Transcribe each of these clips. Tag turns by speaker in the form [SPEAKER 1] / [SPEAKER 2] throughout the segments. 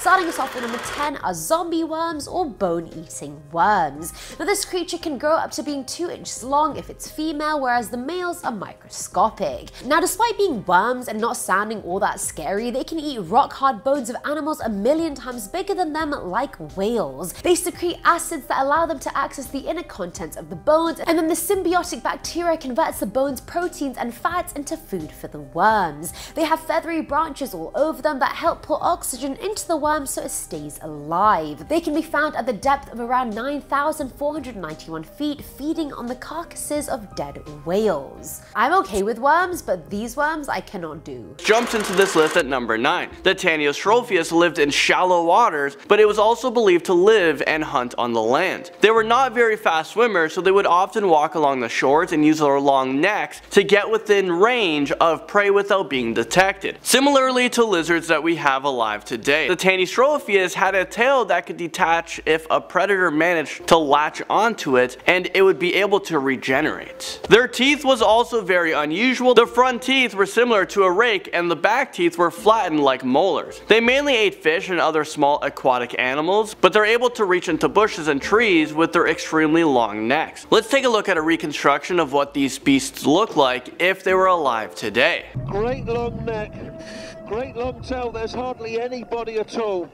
[SPEAKER 1] Starting us off at number 10 are zombie worms or bone-eating worms. Now this creature can grow up to being 2 inches long if it's female, whereas the males are microscopic. Now despite being worms and not sounding all that scary, they can eat rock-hard bones of animals a million times bigger than them, like whales. They secrete acids that allow them to access the inner contents of the bones, and then the symbiotic bacteria converts the bone's proteins and fats into food for the worms. They have feathery branches all over them that help pull oxygen into the worm so it stays alive. They can be found at the depth of around 9,491 feet, feeding on the carcasses of dead whales. I'm okay with worms, but these worms I cannot do.
[SPEAKER 2] Jumps into this list at number 9. The Tanystropheus lived in shallow waters, but it was also believed to live and hunt on the land. They were not very fast swimmers, so they would often walk along the shores and use their long necks to get within range of prey without being detected. Similarly to lizards that we have alive today, the Tanystropheus had a tail that could detach if a predator managed to latch onto it, and it would be able to regenerate. Their teeth was also very unusual. The front teeth were similar to a rake, and the back teeth were flattened like molars. They mainly ate fish and other small aquatic animals, but they're able to reach into bushes and trees with their extremely long necks. Let's take a look at a reconstruction of what these beasts look like if they were alive today.
[SPEAKER 3] Great long neck, great long tail, there's hardly anybody at all.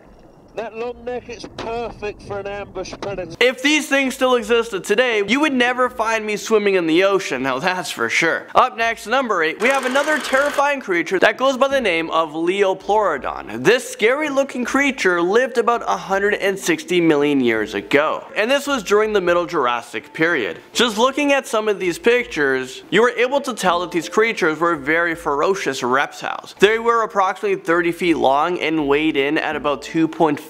[SPEAKER 3] That long neck is perfect for an ambush predator.
[SPEAKER 2] If these things still existed today, you would never find me swimming in the ocean, now that's for sure. Up next, number 8, we have another terrifying creature that goes by the name of Liopleurodon. This scary looking creature lived about 160 million years ago, and this was during the Middle Jurassic period. Just looking at some of these pictures, you were able to tell that these creatures were very ferocious reptiles. They were approximately 30 feet long and weighed in at about 2.5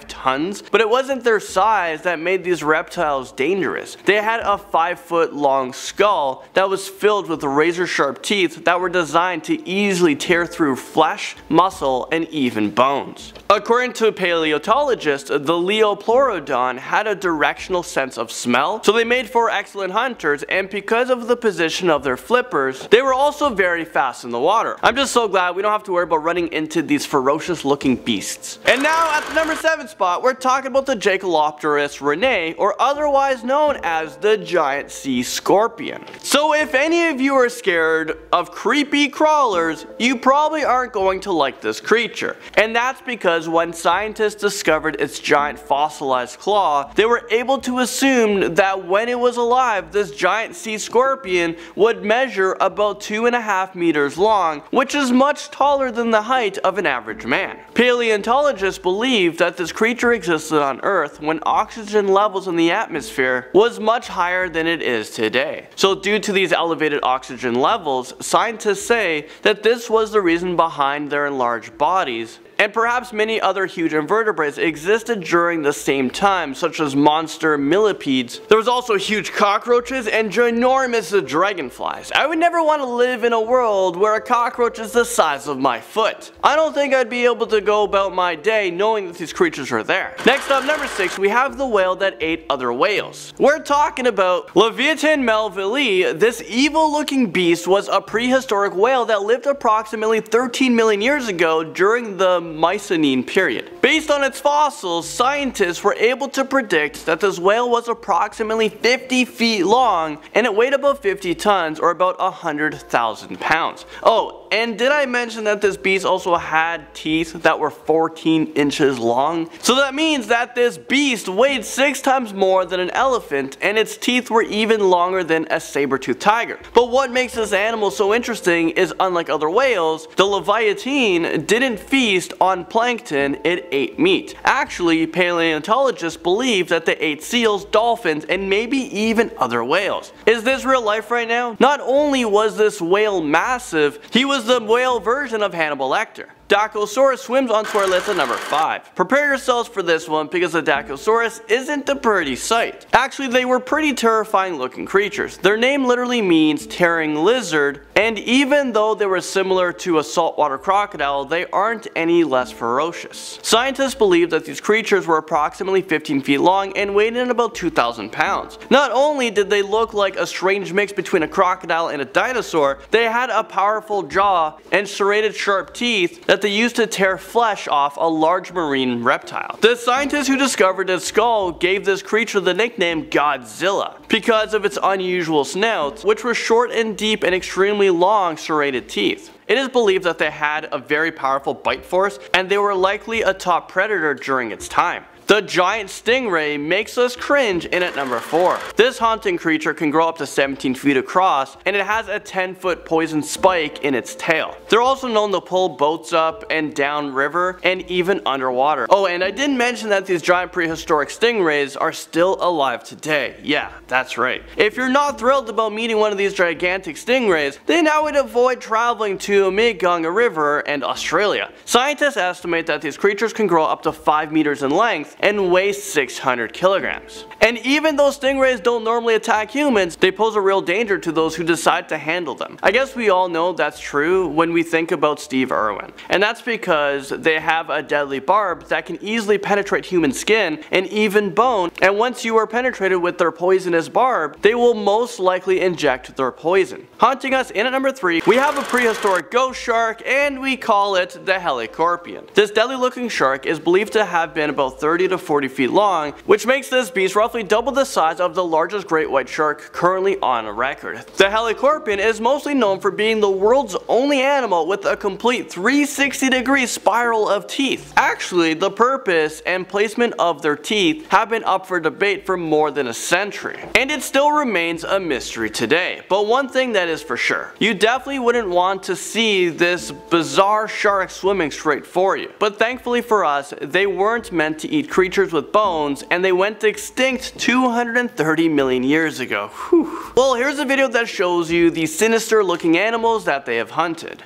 [SPEAKER 2] tons, but it wasn't their size that made these reptiles dangerous. They had a 5-foot long skull that was filled with razor sharp teeth that were designed to easily tear through flesh, muscle, and even bones. According to paleontologists, the Liopleurodon had a directional sense of smell, so they made for excellent hunters, and because of the position of their flippers, they were also very fast in the water. I'm just so glad we don't have to worry about running into these ferocious looking beasts. And now at the number 7 spot, we're talking about the Jacalopterus rhenae, or otherwise known as the giant sea scorpion. So if any of you are scared of creepy crawlers, you probably aren't going to like this creature. And that's because when scientists discovered its giant fossilized claw, they were able to assume that when it was alive, this giant sea scorpion would measure about 2.5 meters long, which is much taller than the height of an average man. Paleontologists believe that this creature existed on Earth when oxygen levels in the atmosphere was much higher than it is today. So due to these elevated oxygen levels, scientists say that this was the reason behind their enlarged bodies. And perhaps many other huge invertebrates existed during the same time, such as monster millipedes. There was also huge cockroaches and ginormous dragonflies. I would never want to live in a world where a cockroach is the size of my foot. I don't think I'd be able to go about my day knowing that these creatures are there. Next up, number 6, we have the whale that ate other whales. We're talking about Leviathan melvillei. This evil looking beast was a prehistoric whale that lived approximately 13 million years ago during the Miocene period. Based on its fossils, scientists were able to predict that this whale was approximately 50 feet long and it weighed about 50 tons or about 100,000 pounds. Oh, and did I mention that this beast also had teeth that were 14 inches long? So that means that this beast weighed 6 times more than an elephant, and its teeth were even longer than a saber-toothed tiger. But what makes this animal so interesting is, unlike other whales, the Leviathan didn't feast on plankton, it ate meat. Actually, paleontologists believe that they ate seals, dolphins, and maybe even other whales. Is this real life right now? Not only was this whale massive, he was the whale version of Hannibal Lecter. Dacosaurus swims onto our list at number 5. Prepare yourselves for this one because the Dacosaurus isn't a pretty sight. Actually, they were pretty terrifying looking creatures. Their name literally means tearing lizard, and even though they were similar to a saltwater crocodile, they aren't any less ferocious. Scientists believe that these creatures were approximately 15 feet long and weighed in about 2,000 pounds. Not only did they look like a strange mix between a crocodile and a dinosaur, they had a powerful jaw and serrated sharp teeth that that they used to tear flesh off a large marine reptile. The scientist who discovered its skull gave this creature the nickname Godzilla because of its unusual snout, which was short and deep and extremely long serrated teeth. It is believed that they had a very powerful bite force, and they were likely a top predator during its time. The giant stingray makes us cringe in at number 4. This haunting creature can grow up to 17 feet across, and it has a 10-foot poison spike in its tail. They're also known to pull boats up and down river and even underwater. Oh, and I didn't mention that these giant prehistoric stingrays are still alive today. Yeah, that's right. If you're not thrilled about meeting one of these gigantic stingrays, then I would avoid traveling to Mekong River and Australia. Scientists estimate that these creatures can grow up to 5 meters in length and weigh 600 kilograms. And even though stingrays don't normally attack humans, they pose a real danger to those who decide to handle them. I guess we all know that's true when we think about Steve Irwin. And that's because they have a deadly barb that can easily penetrate human skin and even bone, and once you are penetrated with their poisonous barb, they will most likely inject their poison. Haunting us in at number 3, we have a prehistoric ghost shark, and we call it the Helicorpion. This deadly looking shark is believed to have been about 30 to 40 feet long, which makes this beast roughly double the size of the largest great white shark currently on record. The Helicorpion is mostly known for being the world's only animal with a complete 360-degree spiral of teeth. Actually, the purpose and placement of their teeth have been up for debate for more than a century, and it still remains a mystery today. But one thing that is for sure, you definitely wouldn't want to see this bizarre shark swimming straight for you. But thankfully for us, they weren't meant to eat creatures with bones, and they went extinct 230 million years ago. Whew. Well, here's a video that shows you the sinister looking animals that they have hunted.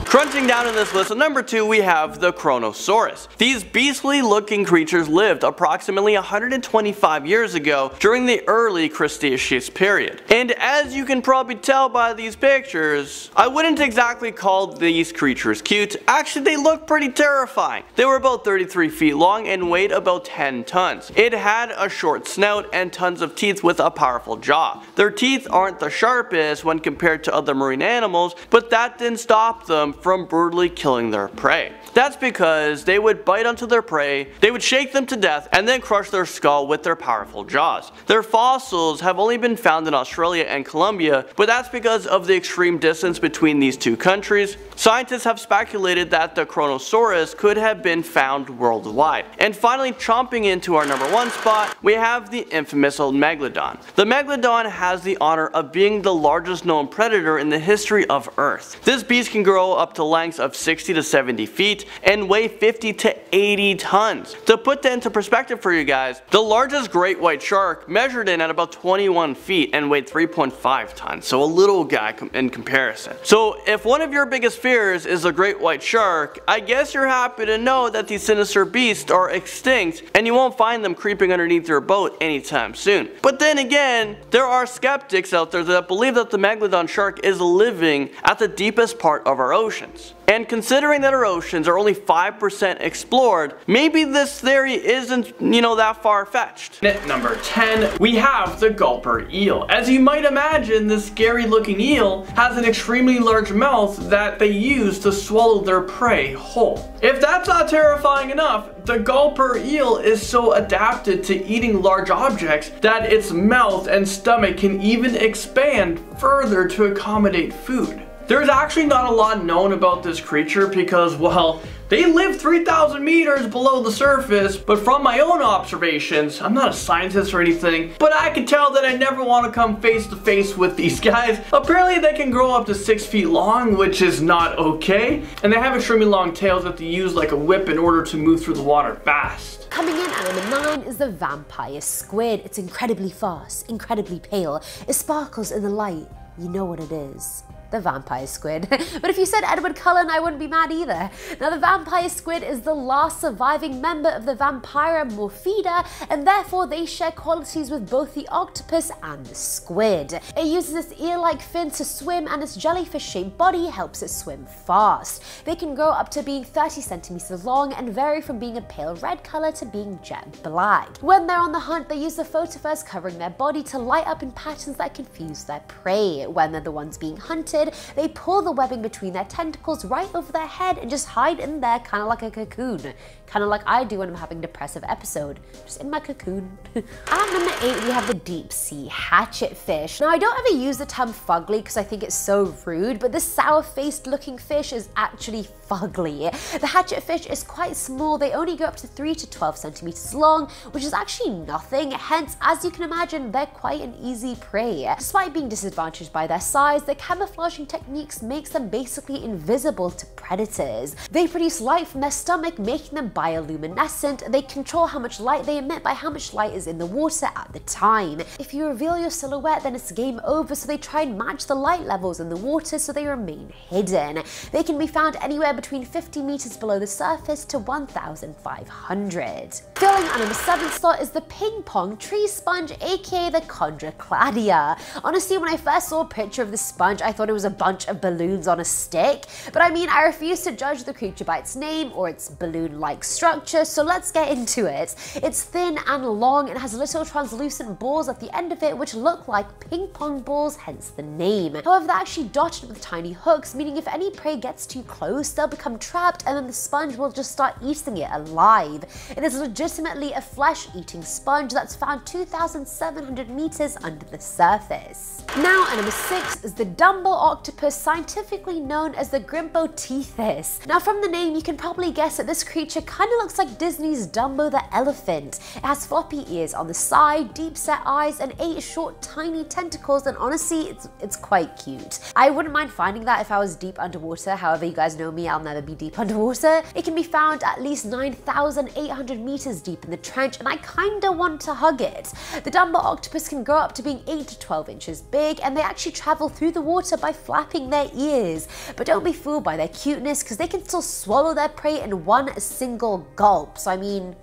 [SPEAKER 2] Crunching down in this list, at number 2 we have the Kronosaurus. These beastly looking creatures lived approximately 125 years ago during the early Cretaceous period. And as you can probably tell by these pictures, I wouldn't exactly call these creatures cute. Actually, they look pretty terrifying. They were about 33 feet long and weighed about 10 tons. It had a short snout and tons of teeth with a powerful jaw. Their teeth aren't the sharpest when compared to other marine animals, but that didn't stop them from brutally killing their prey. That's because they would bite onto their prey, they would shake them to death, and then crush their skull with their powerful jaws. Their fossils have only been found in Australia and Colombia, but that's because of the extreme distance between these two countries. Scientists have speculated that the Kronosaurus could have been found worldwide. And finally, chomping into our number 1 spot, we have the infamous Megalodon. The Megalodon has the honor of being the largest known predator in the history of Earth. This beast can grow up to lengths of 60 to 70 feet and weigh 50 to 80 tons. To put that into perspective for you guys, the largest great white shark measured in at about 21 feet and weighed 3.5 tons, so a little guy in comparison. So if one of your biggest fears is a great white shark, I guess you're happy to know that these sinister beasts are extinct and you won't find them creeping underneath your boat anytime soon. But then again, there are skeptics out there that believe that the Megalodon shark is living at the deepest part of our oceans. And considering that our oceans are only 5% explored, maybe this theory isn't, that far-fetched. At number 10, we have the gulper eel. As you might imagine, this scary looking eel has an extremely large mouth that they use to swallow their prey whole. If that's not terrifying enough, the gulper eel is so adapted to eating large objects that its mouth and stomach can even expand further to accommodate food. There's actually not a lot known about this creature because, well, they live 3,000 meters below the surface, but from my own observations, I'm not a scientist or anything, but I can tell that I never want to come face to face with these guys. Apparently they can grow up to 6 feet long, which is not okay, and they have extremely long tails that they use like a whip in order to move through the water fast.
[SPEAKER 1] Coming in at number 9 is the vampire squid. It's incredibly fast, incredibly pale. It sparkles in the light. You know what it is. the vampire squid. But if you said Edward Cullen, I wouldn't be mad either. Now, the vampire squid is the last surviving member of the Vampira morphida, and therefore they share qualities with both the octopus and the squid. It uses its ear-like fin to swim, and its jellyfish-shaped body helps it swim fast. They can grow up to being 30 centimeters long and vary from being a pale red color to being jet black. When they're on the hunt, they use the photophores covering their body to light up in patterns that confuse their prey. When they're the ones being hunted, they pull the webbing between their tentacles right over their head and just hide in there, kind of like a cocoon. Kind of like I do when I'm having a depressive episode, just in my cocoon. At number 8, we have the deep sea hatchetfish. Now, I don't ever use the term fugly because I think it's so rude, but this sour-faced looking fish is actually fugly. The hatchetfish is quite small. They only go up to 3 to 12 centimeters long, which is actually nothing. Hence, as you can imagine, they're quite an easy prey. Despite being disadvantaged by their size, their camouflaging techniques makes them basically invisible to predators. They produce light from their stomach, making them bioluminescent. They control how much light they emit by how much light is in the water at the time. If you reveal your silhouette, then it's game over, so they try and match the light levels in the water so they remain hidden. They can be found anywhere between 50 meters below the surface to 1,500. Filling our number 7 slot is the ping pong tree sponge, aka the Chondrocladia. Honestly, when I first saw a picture of the sponge, I thought it was a bunch of balloons on a stick, but I mean, I refuse to judge the creature by its name or its balloon-like structure, so let's get into it. It's thin and long and has little translucent balls at the end of it which look like ping pong balls, hence the name. However, they're actually dotted with tiny hooks, meaning if any prey gets too close, they'll become trapped and then the sponge will just start eating it alive. It is legitimately a flesh-eating sponge that's found 2,700 meters under the surface. Now, at number 6 is the Dumbo octopus, scientifically known as the Grympoteuthis. Now, from the name, you can probably guess that this creature kind of looks like Disney's Dumbo the elephant. It has floppy ears on the side, deep-set eyes, and 8 short, tiny tentacles, and honestly, it's quite cute. I wouldn't mind finding that if I was deep underwater. However, you guys know me, I'll never be deep underwater. It can be found at least 9,800 meters deep in the trench, and I kinda want to hug it. The Dumbo octopus can grow up to being 8 to 12 inches big, and they actually travel through the water by flapping their ears. But don't be fooled by their cuteness, because they can still swallow their prey in one single gulp. So I mean,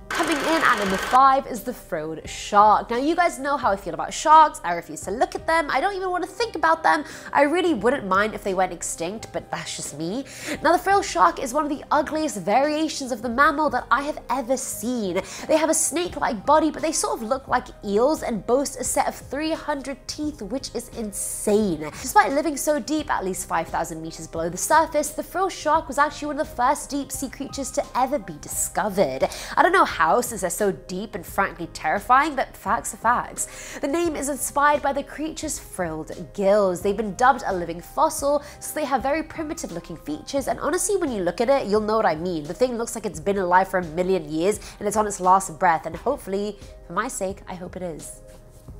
[SPEAKER 1] coming in at number 5 is the frilled shark. Now, you guys know how I feel about sharks. I refuse to look at them. I don't even want to think about them. I really wouldn't mind if they went extinct, but that's just me. Now, the frilled shark is one of the ugliest variations of the mammal that I have ever seen. They have a snake-like body, but they sort of look like eels and boast a set of 300 teeth, which is insane. Despite living so deep, at least 5,000 meters below the surface, the frilled shark was actually one of the first deep-sea creatures to ever be discovered. I don't know how, since they're so deep and frankly terrifying, but facts are facts. The name is inspired by the creature's frilled gills. They've been dubbed a living fossil, so they have very primitive looking features, and honestly, when you look at it, you'll know what I mean. The thing looks like it's been alive for 1,000,000 years, and it's on its last breath, and hopefully, for my sake, I hope it is.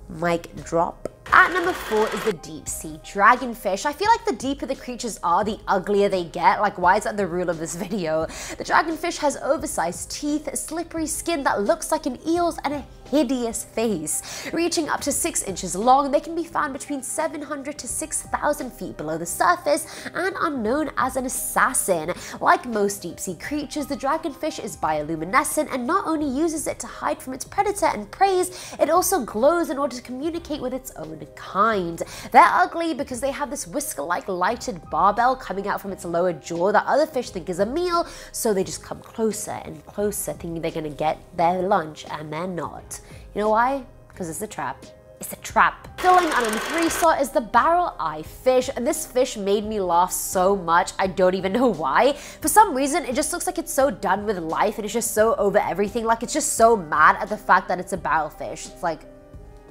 [SPEAKER 1] Mic drop. At number 4 is the deep sea dragonfish. I feel like the deeper the creatures are, the uglier they get. Like, why is that the rule of this video? The dragonfish has oversized teeth, slippery skin that looks like an eel's, and a hideous face. Reaching up to 6 inches long, they can be found between 700 to 6,000 feet below the surface and are known as an assassin. Like most deep sea creatures, the dragonfish is bioluminescent and not only uses it to hide from its predator and prey, it also glows in order to communicate with its own kind. They're ugly because they have this whisker-like lighted barbell coming out from its lower jaw that other fish think is a meal, so they just come closer and closer, thinking they're gonna get their lunch, and they're not. You know why? Because it's a trap. It's a trap. Filling on number 3 slot is the barrel eye fish, and this fish made me laugh so much, I don't even know why. For some reason, it just looks like it's so done with life and it's just so over everything, like it's just so mad at the fact that it's a barrel fish. It's like,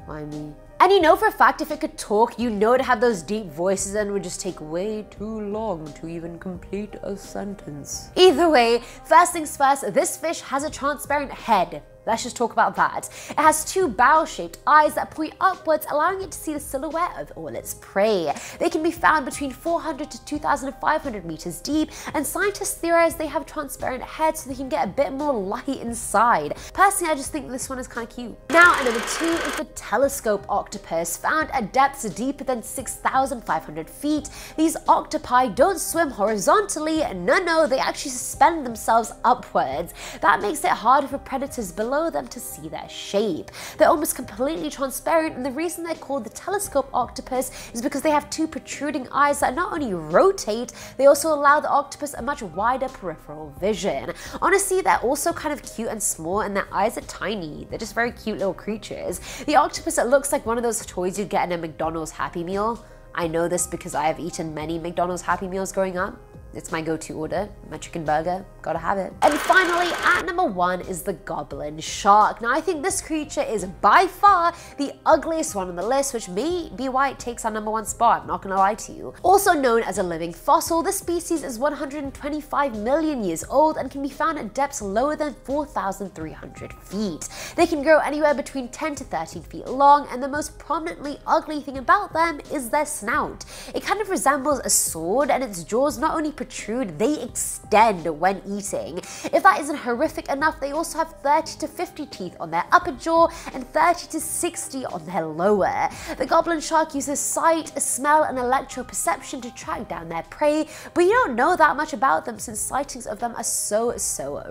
[SPEAKER 1] why me? And you know for a fact if it could talk, you know it'd have those deep voices and would just take way too long to even complete a sentence. Either way, first things first, this fish has a transparent head. let's just talk about that. It has two barrel-shaped eyes that point upwards, allowing it to see the silhouette of all its prey. They can be found between 400 to 2,500 meters deep, and scientists theorize they have transparent heads so they can get a bit more light inside. Personally, I just think this one is kind of cute. Now, at number 2 is the telescope octopus, found at depths deeper than 6,500 feet. These octopi don't swim horizontally, no, they actually suspend themselves upwards. That makes it harder for predators below them to see their shape. They're almost completely transparent, and the reason they're called the telescope octopus is because they have two protruding eyes that not only rotate, they also allow the octopus a much wider peripheral vision. Honestly, they're also kind of cute and small, and their eyes are tiny. They're just very cute little creatures. The octopus, it looks like one of those toys you'd get in a McDonald's Happy Meal. I know this because I have eaten many McDonald's Happy Meals growing up. It's my go-to order, my chicken burger, gotta have it. And finally, at number 1 is the goblin shark. Now, I think this creature is by far the ugliest one on the list, which may be why it takes our number 1 spot, I'm not gonna lie to you. Also known as a living fossil, this species is 125 million years old and can be found at depths lower than 4,300 feet. They can grow anywhere between 10 to 13 feet long, and the most prominently ugly thing about them is their snout. It kind of resembles a sword, and its jaws not only protrude, they extend when eating. If that isn't horrific enough, they also have 30 to 50 teeth on their upper jaw and 30 to 60 on their lower. The goblin shark uses sight, smell, and electroperception to track down their prey, but you don't know that much about them since sightings of them are so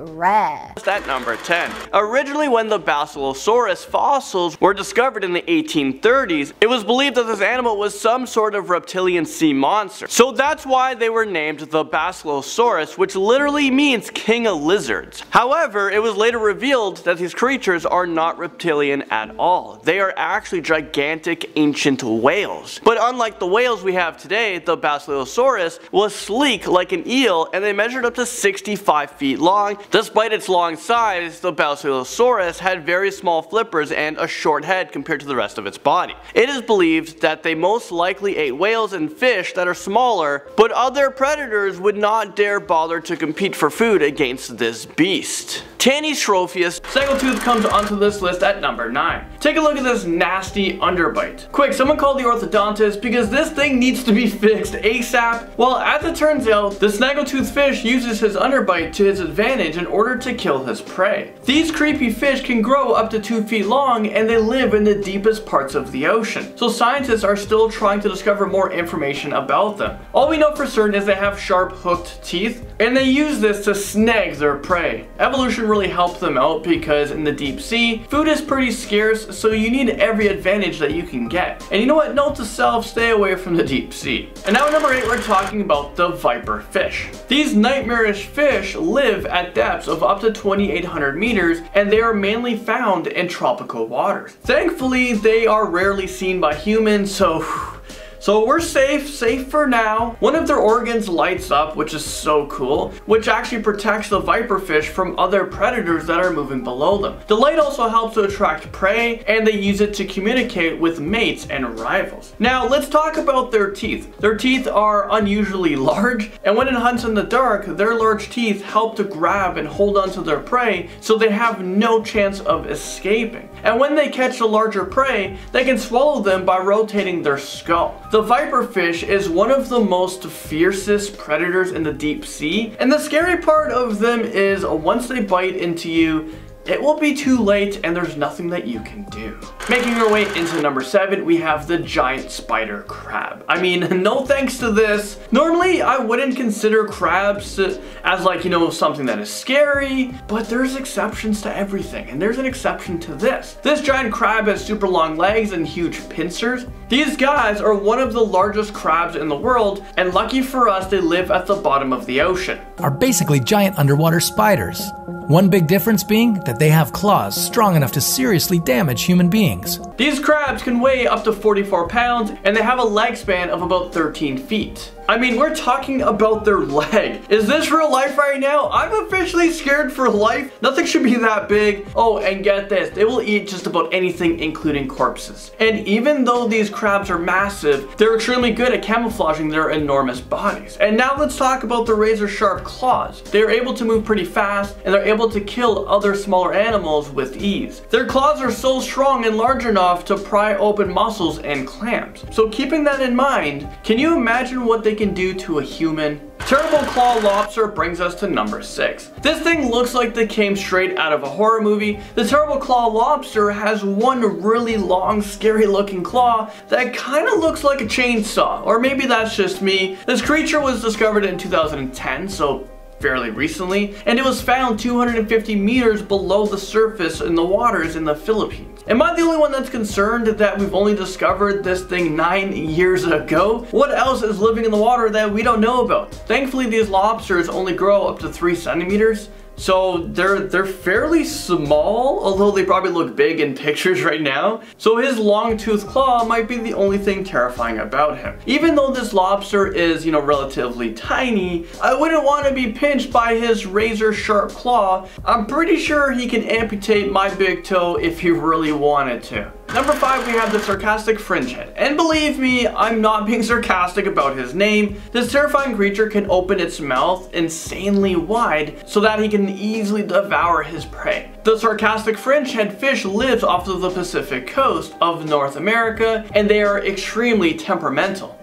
[SPEAKER 1] rare.
[SPEAKER 2] At number 10. Originally, when the Basilosaurus fossils were discovered in the 1830s, it was believed that this animal was some sort of reptilian sea monster. So that's why they were named the Basilosaurus, which literally means king of lizards. However, it was later revealed that these creatures are not reptilian at all. They are actually gigantic ancient whales. But unlike the whales we have today, the Basilosaurus was sleek like an eel, and they measured up to 65 feet long. Despite its long size, the Basilosaurus had very small flippers and a short head compared to the rest of its body. It is believed that they most likely ate whales and fish that are smaller, but other predators would not dare bother to compete for food against this beast. Tanystropheus snaggletooth comes onto this list at number 9. Take a look at this nasty underbite. Quick, someone call the orthodontist because this thing needs to be fixed ASAP. Well, as it turns out, the snaggletooth fish uses his underbite to his advantage in order to kill his prey. These creepy fish can grow up to 2 feet long, and they live in the deepest parts of the ocean. So scientists are still trying to discover more information about them. All we know for certain is they have sharp hooked teeth, and they use this to snag their prey. Evolution really helped them out because in the deep sea, food is pretty scarce, so you need every advantage that you can get. And you know what? Note to self, stay away from the deep sea. And now at number 8, we're talking about the viper fish. These nightmarish fish live at depths of up to 2,800 meters, and they are mainly found in tropical waters. Thankfully, they are rarely seen by humans, so we're safe for now. One of their organs lights up, which is so cool, which actually protects the viperfish from other predators that are moving below them. The light also helps to attract prey, and they use it to communicate with mates and rivals. Now let's talk about their teeth. Their teeth are unusually large, and when it hunts in the dark, their large teeth help to grab and hold onto their prey, so they have no chance of escaping. And when they catch a larger prey, they can swallow them by rotating their skull. The viperfish is one of the most fiercest predators in the deep sea, and the scary part of them is once they bite into you, it will be too late and there's nothing that you can do. Making our way into number 7, we have the giant spider crab. I mean, no thanks to this. Normally, I wouldn't consider crabs as like, you know, something that is scary, but there's exceptions to everything, and there's an exception to this. This giant crab has super long legs and huge pincers. These guys are one of the largest crabs in the world, and lucky for us, they live at the bottom of the ocean.
[SPEAKER 4] Are basically giant underwater spiders. One big difference being that they have claws strong enough to seriously damage human beings.
[SPEAKER 2] These crabs can weigh up to 44 pounds, and they have a leg span of about 13 feet. I mean, we're talking about their leg. Is this real life right now? I'm officially scared for life. Nothing should be that big. Oh, and get this, they will eat just about anything, including corpses. And even though these crabs are massive, they're extremely good at camouflaging their enormous bodies. And now let's talk about the razor sharp claws. They're able to move pretty fast, and they're able to kill other smaller animals with ease. Their claws are so strong and large enough to pry open mussels and clams. So keeping that in mind, can you imagine what they can do to a human? Terrible Claw Lobster brings us to number 6. This thing looks like they came straight out of a horror movie. The Terrible Claw Lobster has one really long, scary looking claw that kind of looks like a chainsaw, or maybe that's just me. This creature was discovered in 2010, so fairly recently, and it was found 250 meters below the surface in the waters in the Philippines. Am I the only one that's concerned that we've only discovered this thing 9 years ago? What else is living in the water that we don't know about? Thankfully, these lobsters only grow up to 3 centimeters. So they're fairly small, although they probably look big in pictures right now. So his long toothed claw might be the only thing terrifying about him. Even though this lobster is, relatively tiny, I wouldn't want to be pinched by his razor sharp claw. I'm pretty sure he can amputate my big toe if he really wanted to. Number 5, we have the sarcastic fringehead. And believe me, I'm not being sarcastic about his name. This terrifying creature can open its mouth insanely wide so that he can easily devour his prey. The sarcastic fringehead fish lives off of the Pacific coast of North America, and they are extremely temperamental.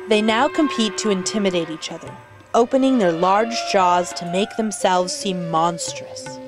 [SPEAKER 5] They now compete to intimidate each other, opening their large jaws to make themselves seem monstrous.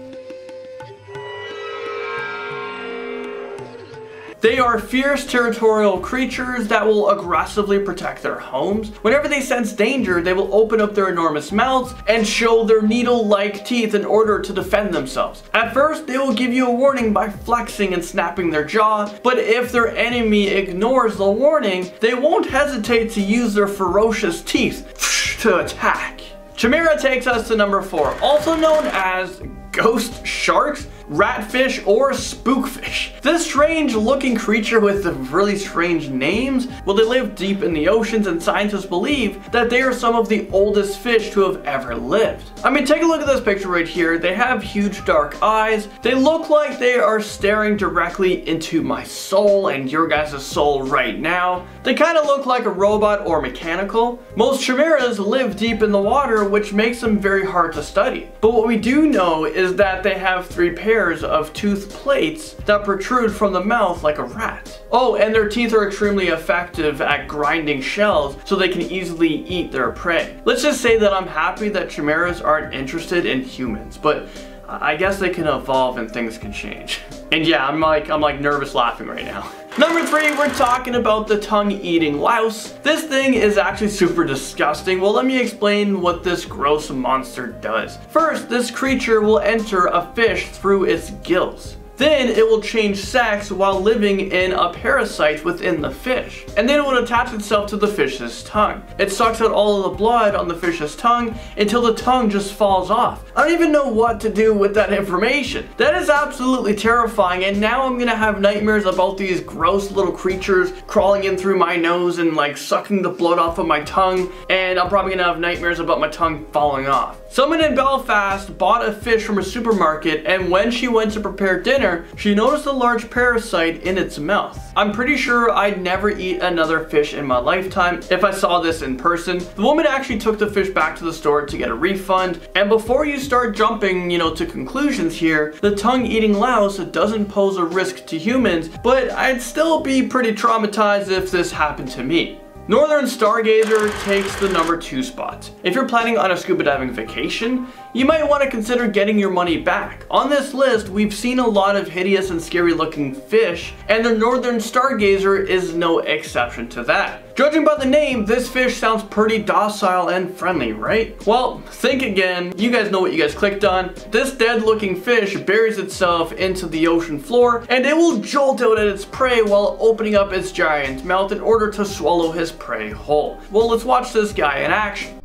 [SPEAKER 2] They are fierce territorial creatures that will aggressively protect their homes. Whenever they sense danger, they will open up their enormous mouths and show their needle-like teeth in order to defend themselves. At first, they will give you a warning by flexing and snapping their jaw, but if their enemy ignores the warning, they won't hesitate to use their ferocious teeth to attack. Chimera takes us to number 4, also known as ghost sharks, ratfish, or spookfish. This strange looking creature with the really strange names, well, they live deep in the oceans, and scientists believe that they are some of the oldest fish to have ever lived. I mean, take a look at this picture right here. They have huge dark eyes. They look like they are staring directly into my soul and your guys' soul right now. They kind of look like a robot or mechanical. Most chimeras live deep in the water, which makes them very hard to study. But what we do know is that they have 3 pairs of tooth plates that protrude from the mouth like a rat. Oh, and their teeth are extremely effective at grinding shells so they can easily eat their prey. Let's just say that I'm happy that chimeras aren't interested in humans, but I guess they can evolve and things can change. And yeah, I'm like nervous laughing right now. Number 3, we're talking about the tongue-eating louse. This thing is actually super disgusting. Well, let me explain what this gross monster does. First, this creature will enter a fish through its gills. Then it will change sex while living in a parasite within the fish. And then it will attach itself to the fish's tongue. It sucks out all of the blood on the fish's tongue until the tongue just falls off. I don't even know what to do with that information. That is absolutely terrifying, and now I'm gonna have nightmares about these gross little creatures crawling in through my nose and like sucking the blood off of my tongue, and I'm probably gonna have nightmares about my tongue falling off. Someone in Belfast bought a fish from a supermarket, and when she went to prepare dinner, she noticed a large parasite in its mouth. I'm pretty sure I'd never eat another fish in my lifetime if I saw this in person. The woman actually took the fish back to the store to get a refund, and before you start jumping, to conclusions here, the tongue-eating louse doesn't pose a risk to humans, but I'd still be pretty traumatized if this happened to me. Northern Stargazer takes the number 2 spot. If you're planning on a scuba diving vacation, you might want to consider getting your money back. On this list, we've seen a lot of hideous and scary looking fish, and the Northern Stargazer is no exception to that. Judging by the name, this fish sounds pretty docile and friendly, right? Well, think again. You guys know what you guys clicked on. This dead looking fish buries itself into the ocean floor, and it will jolt out at its prey while opening up its giant mouth in order to swallow his prey whole. Well, let's watch this guy in action.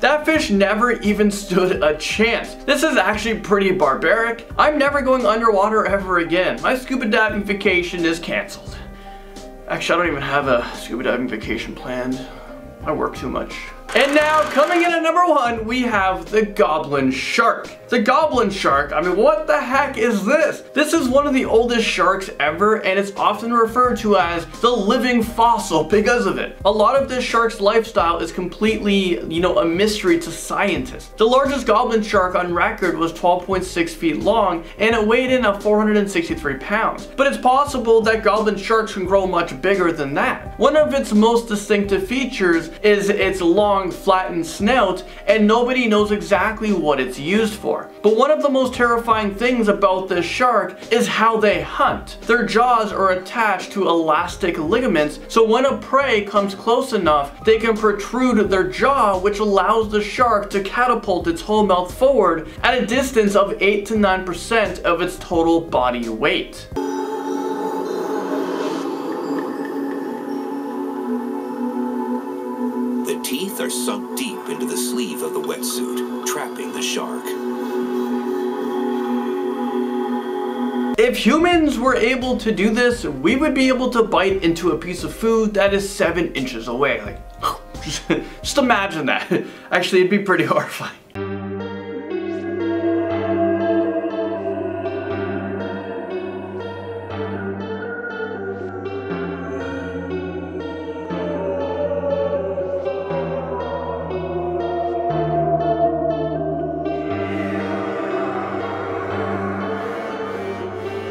[SPEAKER 2] That fish never even stood a chance. This is actually pretty barbaric. I'm never going underwater ever again. My scuba diving vacation is canceled. Actually, I don't even have a scuba diving vacation planned. I work too much. And now, coming in at number 1, we have the goblin shark. The goblin shark, I mean, what the heck is this? This is one of the oldest sharks ever, and it's often referred to as the living fossil because of it. A lot of this shark's lifestyle is completely, a mystery to scientists. The largest goblin shark on record was 12.6 feet long, and it weighed in at 463 pounds. But it's possible that goblin sharks can grow much bigger than that. One of its most distinctive features is its long, flattened snout, and nobody knows exactly what it's used for. But one of the most terrifying things about this shark is how they hunt. Their jaws are attached to elastic ligaments, so when a prey comes close enough, they can protrude their jaw, which allows the shark to catapult its whole mouth forward at a distance of 8 to 9% of its total body weight.
[SPEAKER 6] The teeth are sunk deep into the sleeve of the wetsuit, trapping the shark.
[SPEAKER 2] If humans were able to do this, we would be able to bite into a piece of food that is 7 inches away. Like, just imagine that. Actually, it'd be pretty horrifying.